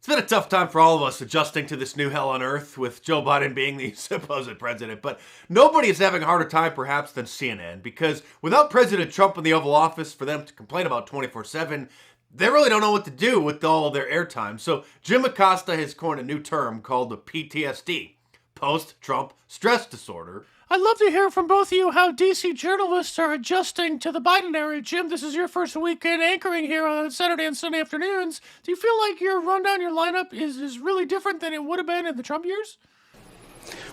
It's been a tough time for all of us adjusting to this new hell on earth with Joe Biden being the supposed president, but nobody is having a harder time perhaps than CNN, because without President Trump in the Oval Office for them to complain about 24/7, they really don't know what to do with all of their airtime. So Jim Acosta has coined a new term called the PTSD, post-Trump stress disorder. I'd love to hear from both of you how DC journalists are adjusting to the Biden era. Jim, this is your first weekend anchoring here on Saturday and Sunday afternoons. Do you feel like your rundown, your lineup is really different than it would have been in the Trump years?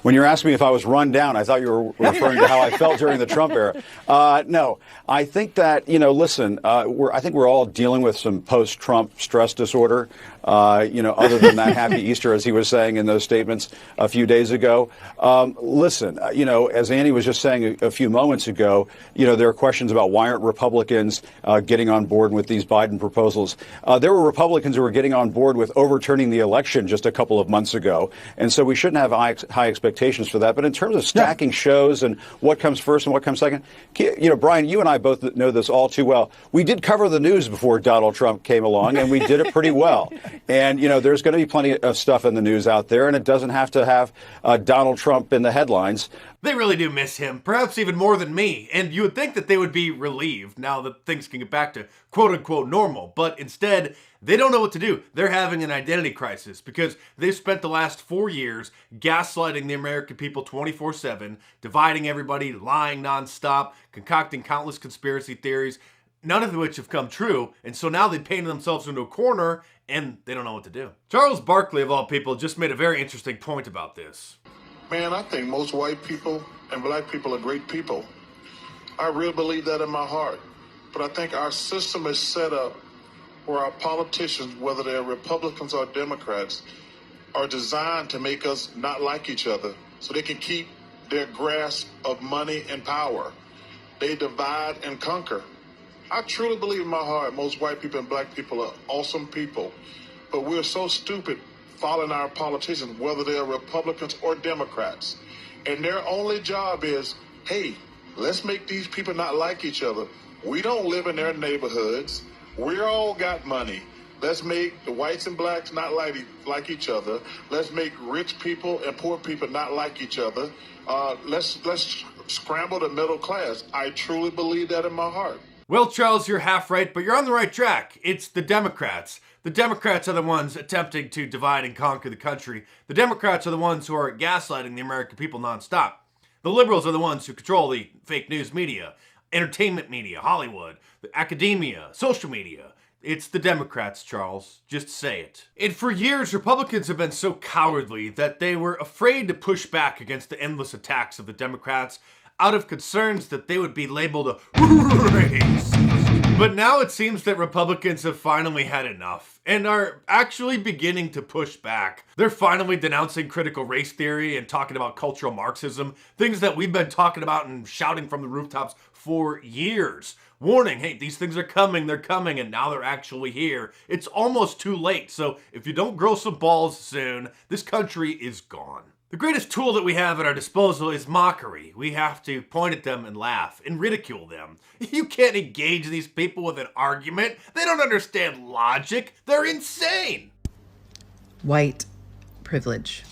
When you're asking me if I was run down, I thought you were referring to how I felt during the Trump era. No, I think that, listen, I think we're all dealing with some post-Trump stress disorder. Other than that happy Easter, as he was saying in those statements a few days ago. Listen, as Annie was just saying a few moments ago, there are questions about why aren't Republicans getting on board with these Biden proposals. There were Republicans who were getting on board with overturning the election just a couple of months ago. And so we shouldn't have high expectations for that. But in terms of stacking shows and what comes first and what comes second, Brian, you and I both know this all too well. We did cover the news before Donald Trump came along, and we did it pretty well. And, there's going to be plenty of stuff in the news out there, and it doesn't have to have Donald Trump in the headlines. They really do miss him, perhaps even more than me. And you would think that they would be relieved now that things can get back to quote-unquote normal. But instead, they don't know what to do. They're having an identity crisis because they've spent the last 4 years gaslighting the American people 24/7, dividing everybody, lying nonstop, concocting countless conspiracy theories, none of which have come true. And so now they painted themselves into a corner and they don't know what to do. Charles Barkley, of all people, just made a very interesting point about this. Man, I think most white people and black people are great people. I really believe that in my heart. But I think our system is set up where our politicians, whether they're Republicans or Democrats, are designed to make us not like each other so they can keep their grasp of money and power. They divide and conquer. I truly believe in my heart most white people and black people are awesome people, but we're so stupid following our politicians, whether they're Republicans or Democrats. And their only job is, hey, let's make these people not like each other. We don't live in their neighborhoods. We all got money. Let's make the whites and blacks not like each other. Let's make rich people and poor people not like each other. Let's scramble the middle class. I truly believe that in my heart. Well, Charles, you're half right, but you're on the right track. It's the Democrats. The Democrats are the ones attempting to divide and conquer the country. The Democrats are the ones who are gaslighting the American people nonstop. The liberals are the ones who control the fake news media, entertainment media, Hollywood, the academia, social media. It's the Democrats, Charles. Just say it. And for years, Republicans have been so cowardly that they were afraid to push back against the endless attacks of the Democrats out of concerns that they would be labeled a racist. But now it seems that Republicans have finally had enough and are actually beginning to push back. They're finally denouncing critical race theory and talking about cultural Marxism, things that we've been talking about and shouting from the rooftops for years. Warning, hey, these things are coming, they're coming, and now they're actually here. It's almost too late, so if you don't grow some balls soon, this country is gone. The greatest tool that we have at our disposal is mockery. We have to point at them and laugh and ridicule them. You can't engage these people with an argument. They don't understand logic. They're insane. White privilege.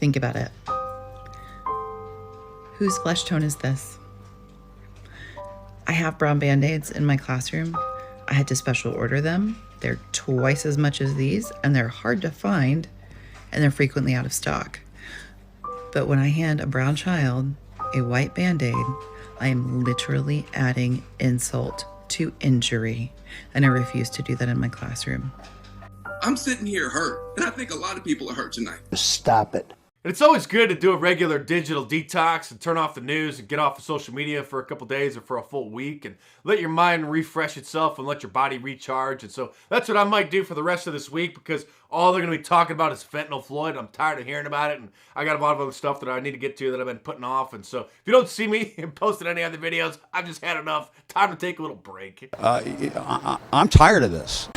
Think about it. Whose flesh tone is this? I have brown Band-Aids in my classroom. I had to special order them. They're twice as much as these, and they're hard to find, and they're frequently out of stock. But when I hand a brown child a white Band-Aid, I am literally adding insult to injury, and I refuse to do that in my classroom. I'm sitting here hurt, and I think a lot of people are hurt tonight. Stop it. And it's always good to do a regular digital detox and turn off the news and get off of social media for a couple days or for a full week and let your mind refresh itself and let your body recharge. And so that's what I might do for the rest of this week, because all they're going to be talking about is fentanyl, Floyd. I'm tired of hearing about it, and I got a lot of other stuff that I need to get to that I've been putting off. And so if you don't see me posting any other videos, I've just had enough. Time to take a little break. I'm tired of this.